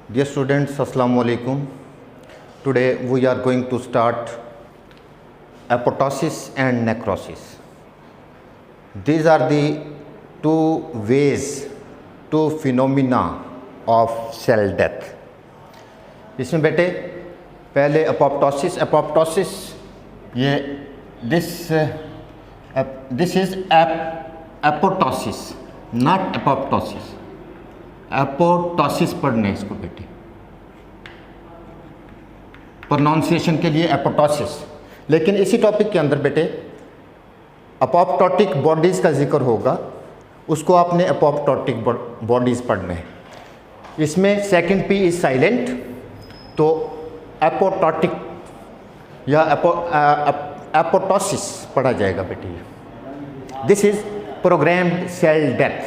Dear students, Assalamu alaikum. Today we are going to start apoptosis and necrosis. These are the two ways, two phenomena of cell death. इसमें बेटे पहले apoptosis ये this is apoptosis, not apoptosis. Apoptosis पढ़ने इसको बेटे, pronunciation के लिए apoptosis. लेकिन इसी टॉपिक के अंदर बेटे अपोप्टोटिक बॉडीज़ का जिक्र होगा, उसको आपने अपोप्टोटिक बॉडीज़ पढ़ने हैं। इसमें सेकंड पी इज साइलेंट, तो एपोटोटिक या एपोटोसिस पढ़ा जाएगा बेटे। This is programmed cell death.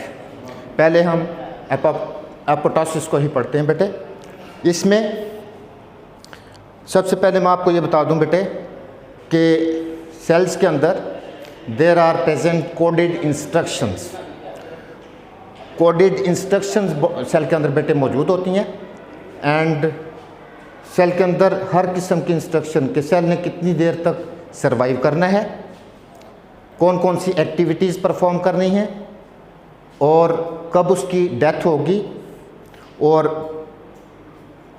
पहले हम एपोटोसिस को ही पढ़ते हैं बेटे। इसमें सबसे पहले मैं आपको ये बता दूं बेटे कि सेल्स के अंदर there are present coded instructions. Coded instructions cell के अंदर बेटे मौजूद होती हैं एंड सेल के अंदर हर किस्म की इंस्ट्रक्शन कि सेल ने कितनी देर तक सर्वाइव करना है, कौन कौन सी एक्टिविटीज़ परफॉर्म करनी है और कब उसकी डेथ होगी और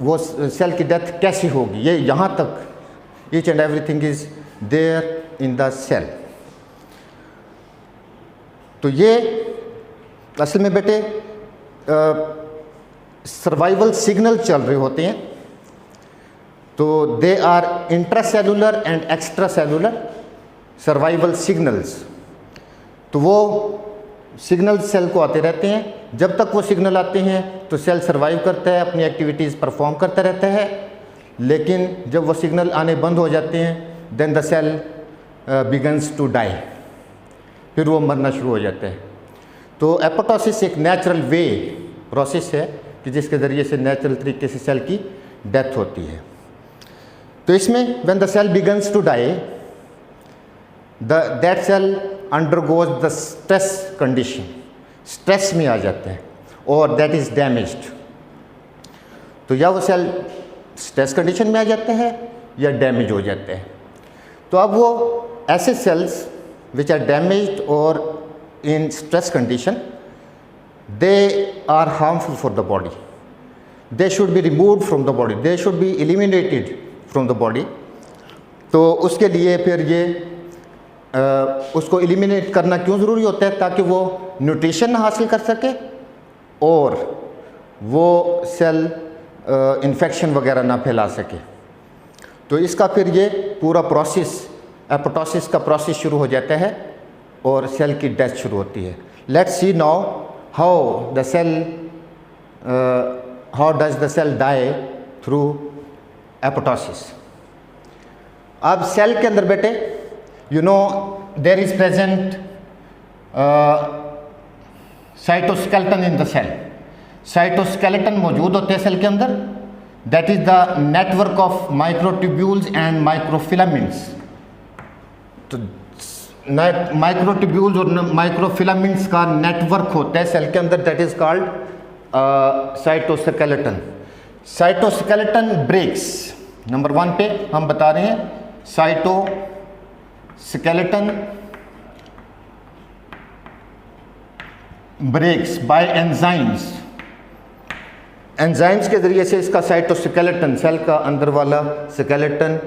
वो सेल की डेथ कैसी होगी, ये यहाँ तक each and everything is there in the cell. तो ये असल में बेटे सर्वाइवल सिग्नल चल रहे होते हैं। तो they are intracellular and extra cellular survival signals. तो वो सिग्नल सेल को आते रहते हैं। जब तक वो सिग्नल आते हैं तो सेल सर्वाइव करता है, अपनी एक्टिविटीज़ परफॉर्म करता रहता है। लेकिन जब वो सिग्नल आने बंद हो जाते हैं then the cell begins to die, फिर वो मरना शुरू हो जाता है। तो एपोटोसिस एक नेचुरल वे प्रोसेस है कि जिसके ज़रिए से नेचुरल तरीके से सेल की डेथ होती है। तो इसमें when the cell begins to die that cell undergoes the stress condition, stress में आ जाते हैं और दैट इज़ डैमेज्ड। तो या वो सेल स्ट्रेस कंडीशन में आ जाते हैं या डैमेज हो जाते हैं। तो अब वो ऐसे सेल्स विच आर डैमेज्ड और in stress condition they are harmful for the body, they should be removed from the body, they should be eliminated from the body. तो उसके लिए फिर ये उसको एलिमिनेट करना क्यों ज़रूरी होता है, ताकि वो न्यूट्रिशन हासिल कर सके और वो सेल इन्फेक्शन वगैरह ना फैला सके। तो इसका फिर ये पूरा प्रोसेस एपोटोसिस का प्रोसेस शुरू हो जाता है और सेल की डेथ शुरू होती है। Let's see now how the cell how does the cell die through apoptosis. अब सेल के अंदर बेटे you know there is present cytoskeleton in the cell. Cytoskeleton मौजूद होते हैं सेल के अंदर। That is the network of microtubules and microfilaments. तो माइक्रोट्यूब्यूल्स और माइक्रोफिलामेंट्स का नेटवर्क होता है सेल के अंदर, that is called cytoskeleton. Cytoskeleton breaks, number 1 पे हम बता रहे हैं cytoskeleton breaks by enzymes. Enzymes के ज़रिए से इसका साइटोस्केलेटन, सेल का अंदर वाला स्केलेटन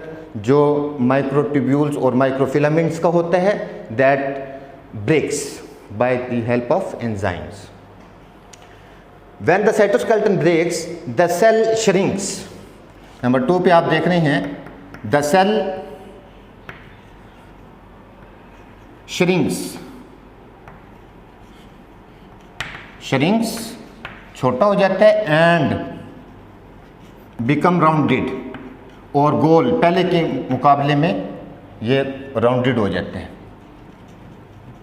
जो माइक्रोट्यूब्यूल्स और माइक्रोफिलामेंट्स का होता है, that breaks by the help of enzymes. When the cytoskeleton breaks the cell shrinks. Number 2 पे आप देख रहे हैं द सेल श्रिंक्स छोटा हो जाता है एंड बिकम राउंडेड, और गोल पहले के मुकाबले में ये राउंडेड हो जाते हैं,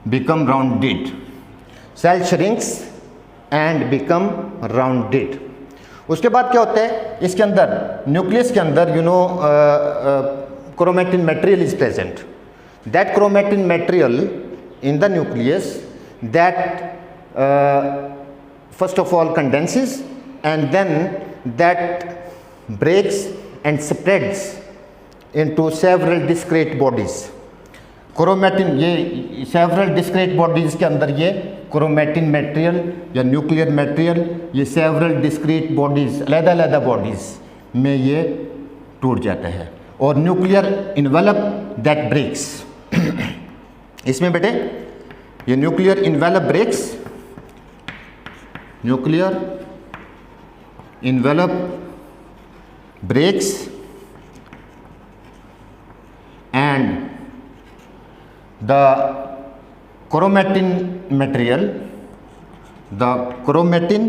become rounded. Cell shrinks and become rounded. उसके बाद क्या होता है, इसके अंदर न्यूक्लियस के अंदर chromatin material is present. That chromatin material in the nucleus that first of all condenses and then that breaks and spreads into several discrete bodies. Chromatin, ये सेवरल डिस्क्रीट बॉडीज़ के अंदर ये क्रोमेटिन मटेरियल या nuclear material, ये several discrete bodies, अलग-अलग bodies में ये टूट जाता है। और न्यूक्लियर इन्वेलप दैट ब्रेक्स, इसमें बेटे ये nuclear envelope breaks, nuclear envelope breaks and the chromatin material, the chromatin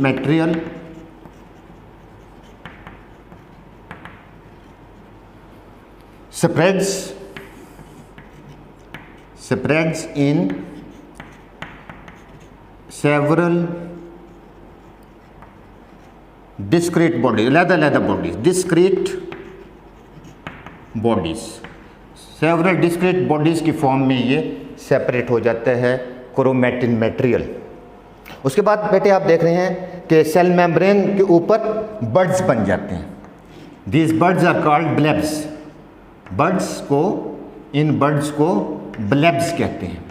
material spreads in several discrete bodies, अलग-अलग bodies, discrete bodies, several discrete bodies की फॉर्म में ये सेपरेट हो जाता है क्रोमेटिन मटेरियल। उसके बाद बेटे आप देख रहे हैं कि सेल मेम्ब्रेन के ऊपर बड्स बन जाते हैं। These buds are called blebs. Buds को, इन बड्स को ब्लेब्स कहते हैं।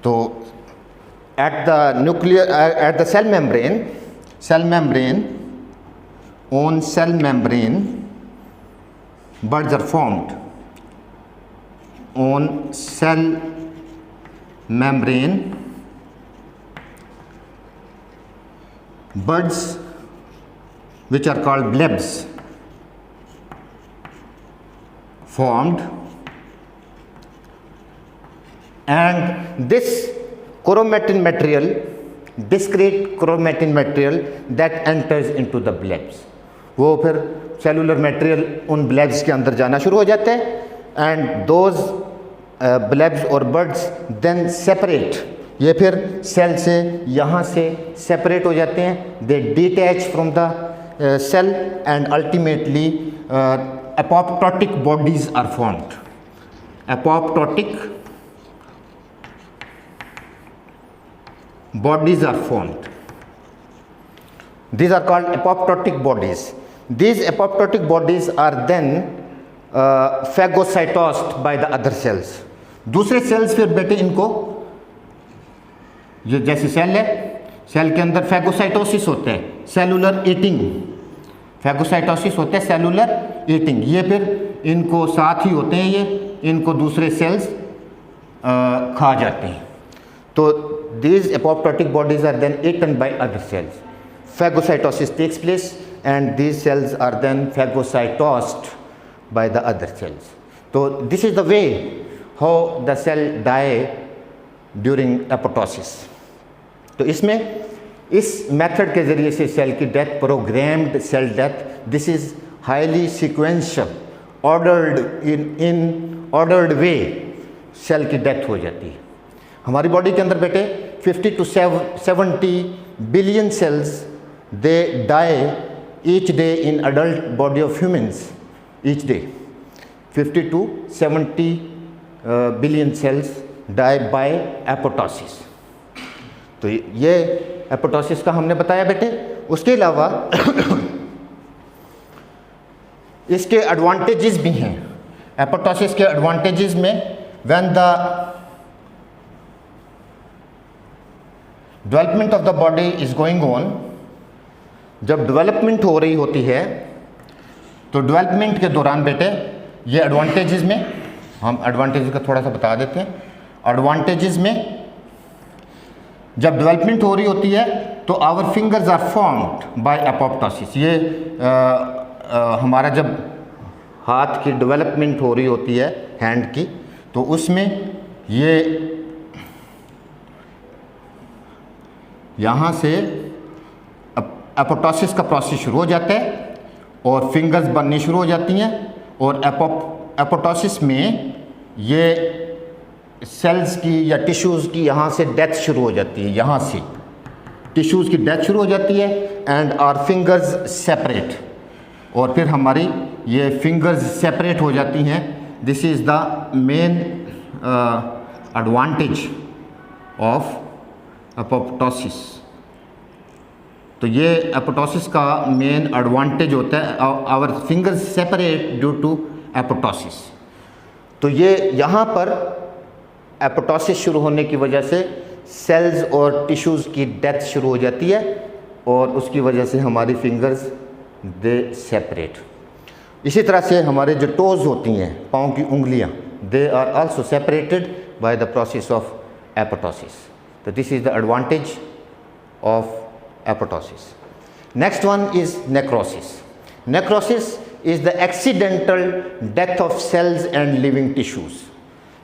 तो at the cell membrane on cell membrane buds are formed. On cell membrane buds which are called blebs formed, and this chromatin material, discrete chromatin material that enters into the blebs, वो फिर cellular material उन ब्लेब्स के अंदर जाना शुरू हो जाते हैं। एंड दोज ब्लेब्स और बड्स देन सेपरेट, ये फिर सेल से यहाँ से सेपरेट हो जाते हैं। They detach from the cell and ultimately apoptotic bodies are formed. Apoptotic bodies are formed. These are called apoptotic bodies. These apoptotic bodies are then phagocytosed by the other cells. दूसरे sales फिर बेटे इनको, ये जैसे cell है, cell के अंदर phagocytosis होता है, सेलुलर ईटिंग, फैगोसाइटोसिस होता है, सेलुलर ईटिंग, ये फिर इनको साथ ही होते हैं, ये इनको दूसरे सेल्स खा जाते हैं। तो these apoptotic bodies are then eaten by other cells. Phagocytosis takes place and these cells are then phagocytosed by the other cells. So this is the way how the cell die during apoptosis. तो इसमें इस method के ज़रिए से cell की death, programmed cell death, this is highly sequential, in ordered way cell की death हो जाती है। हमारी बॉडी के अंदर बेटे 50 to 70 billion cells they die each day in adult body of humans, each day 50 to 70 billion cells die by apoptosis. तो ये एपोटोसिस का हमने बताया बेटे। उसके अलावा इसके एडवांटेजेस भी हैं। एपोटोसिस के एडवांटेजेस में when the development of the body is going on, जब डेवलपमेंट हो रही होती है तो डेवलपमेंट के दौरान बेटे ये एडवांटेजेस में, हम एडवांटेजेस का थोड़ा सा बता देते हैं। एडवांटेजेस में जब डेवलपमेंट हो रही होती है तो our fingers are formed by apoptosis. ये हमारा जब हाथ की डेवलपमेंट हो रही होती है हैंड की, तो उसमें ये यहाँ से एपोप्टोसिस का प्रोसेस शुरू हो जाता है और फिंगर्स बननी शुरू हो जाती हैं। और एपोप्टोसिस में ये सेल्स की या टिश्यूज़ की यहाँ से डेथ शुरू हो जाती है, यहाँ से टिश्यूज़ की डेथ शुरू हो जाती है एंड आवर फिंगर्स सेपरेट, और फिर हमारी ये फिंगर्स सेपरेट हो जाती हैं। This is the main advantage of apoptosis. तो ये एपोप्टोसिस का मेन एडवांटेज होता है, our fingers separate due to apoptosis. तो ये यहाँ पर एपोप्टोसिस शुरू होने की वजह से सेल्स और टिश्यूज़ की डेथ शुरू हो जाती है और उसकी वजह से हमारी फिंगर्स दे सेपरेट। इसी तरह से हमारे जो टोज़ होती हैं, पाँव की उंगलियां, they are also separated by the process of apoptosis. तो this is the advantage of apoptosis. Next one is necrosis. Necrosis is the accidental death of cells and living tissues.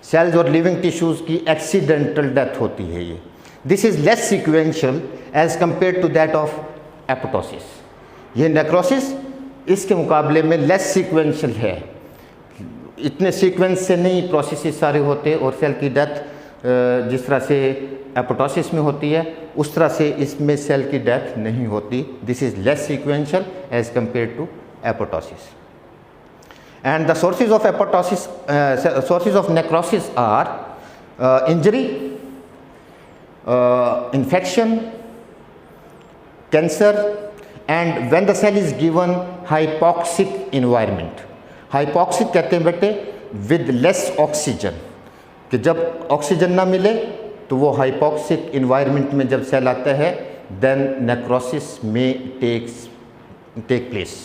Cells और living tissues की accidental death होती है ये। This is less sequential as compare to that of apoptosis. ये necrosis इसके मुकाबले में less sequential है, इतने सीक्वेंस से नहीं प्रोसेसेस सारे होते, और सेल की डेथ जिस तरह से एपोप्टोसिस में होती है उस तरह से इसमें सेल की डेथ नहीं होती। This is less sequential as compare to apoptosis. And the sources of apoptosis, sources of necrosis are injury, infection, cancer, and when the cell is given hypoxic environment. Hypoxic कहते हैं बेटे with less oxygen, कि जब oxygen ना मिले तो वो hypoxic environment में जब सेल आता है then necrosis may take place।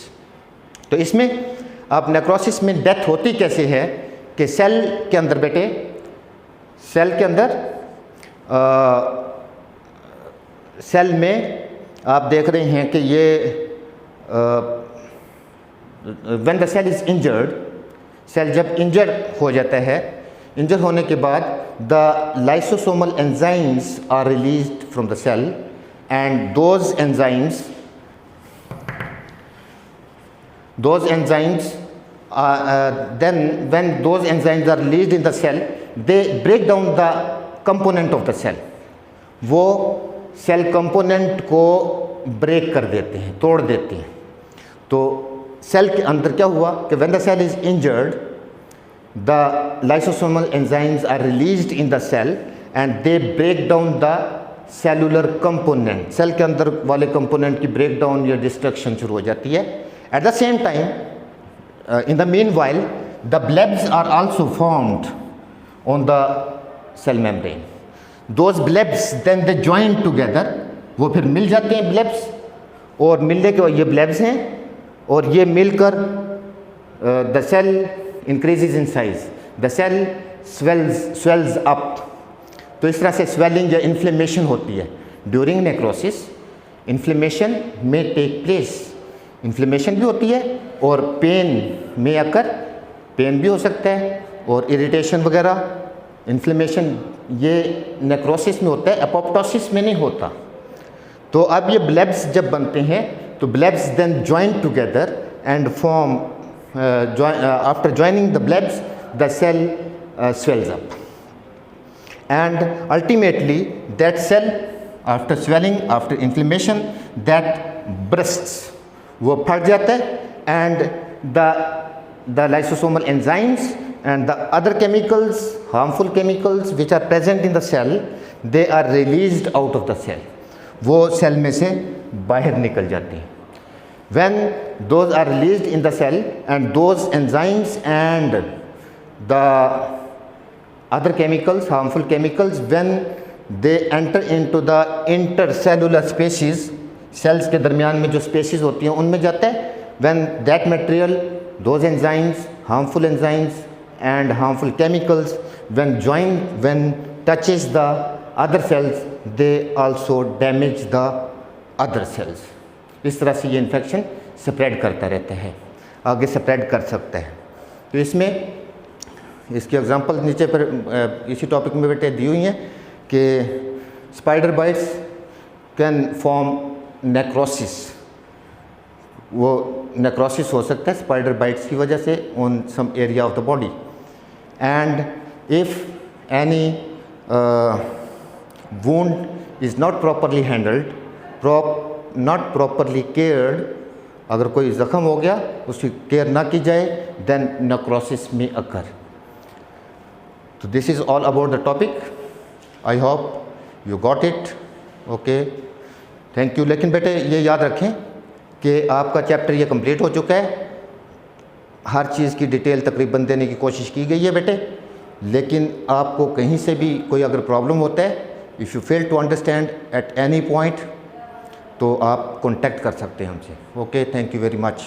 तो इसमें अब नेक्रोसिस में डेथ होती कैसे है कि सेल के अंदर बेटे, सेल के अंदर सेल में आप देख रहे हैं कि ये when the cell is injured, cell जब इंजर्ड हो जाता है, इंजर होने के बाद the lysosomal enzymes are released from the cell and those enzymes then when those enzymes are released in the cell, they break down the component of the cell। वो cell component को break कर देते हैं, तोड़ देते हैं। तो cell के अंदर क्या हुआ कि when the cell is injured, the lysosomal enzymes are released in the cell and they break down the cellular component। Cell के अंदर वाले कंपोनेंट की ब्रेक डाउन या डिस्ट्रक्शन शुरू हो जाती है। At the same time, in the meanwhile, the blebs are also formed on the cell membrane। Those blebs then they join together, वो फिर मिल जाते हैं blebs, और मिलने के बाद ये blebs हैं और ये मिलकर the cell increases in size, the cell swells up। तो इस तरह से swelling या inflammation होती है। During necrosis, inflammation may take place। Inflammation भी होती है और पेन में आकर पेन भी हो सकता है और इरिटेशन वगैरह। इन्फ्लेमेशन ये नेक्रोसिस में होता है, एपोप्टोसिस में नहीं होता। तो अब ये ब्लेब्स जब बनते हैं तो blebs then join together and form, after joining the blebs the cell swells up and ultimately that cell after swelling, after inflammation, that bursts, वो फट जाता है and the lysosomal enzymes and the other chemicals, harmful chemicals which are present in the cell, they are released out of the cell। वो cell में से बाहर निकल जाती हैं। When those are released in the cell and those enzymes and the other chemicals, harmful chemicals, when they enter into the intercellular spaces, cells के दरमियान में जो स्पेसिस होती हैं उनमें जाता है। when that material, those enzymes, harmful enzymes and harmful chemicals when touches the other cells, they also damage the other cells। इस तरह से ये इन्फेक्शन स्प्रेड करता रहता है, आगे स्प्रेड कर सकता है। तो इसमें इसकी एग्जांपल नीचे पर इसी टॉपिक में बेटे दी हुई हैं कि spider bites can form necrosis. वो नेक्रोसिस हो सकता है स्पाइडर बाइट्स की वजह से on some area of the body. And if any wound is not properly handled, not properly cared, अगर कोई ज़ख़म हो गया उसकी केयर ना की जाए, देन नेक्रोसिस में अकर। तो this is all about the topic, I hope you got it, okay, thank you. लेकिन बेटे ये याद रखें कि आपका चैप्टर ये कंप्लीट हो चुका है, हर चीज़ की डिटेल तकरीबन देने की कोशिश की गई है बेटे, लेकिन आपको कहीं से भी कोई अगर प्रॉब्लम होता है, if you fail to understand at any point, तो आप कॉन्टैक्ट कर सकते हैं हमसे। Okay, thank you very much.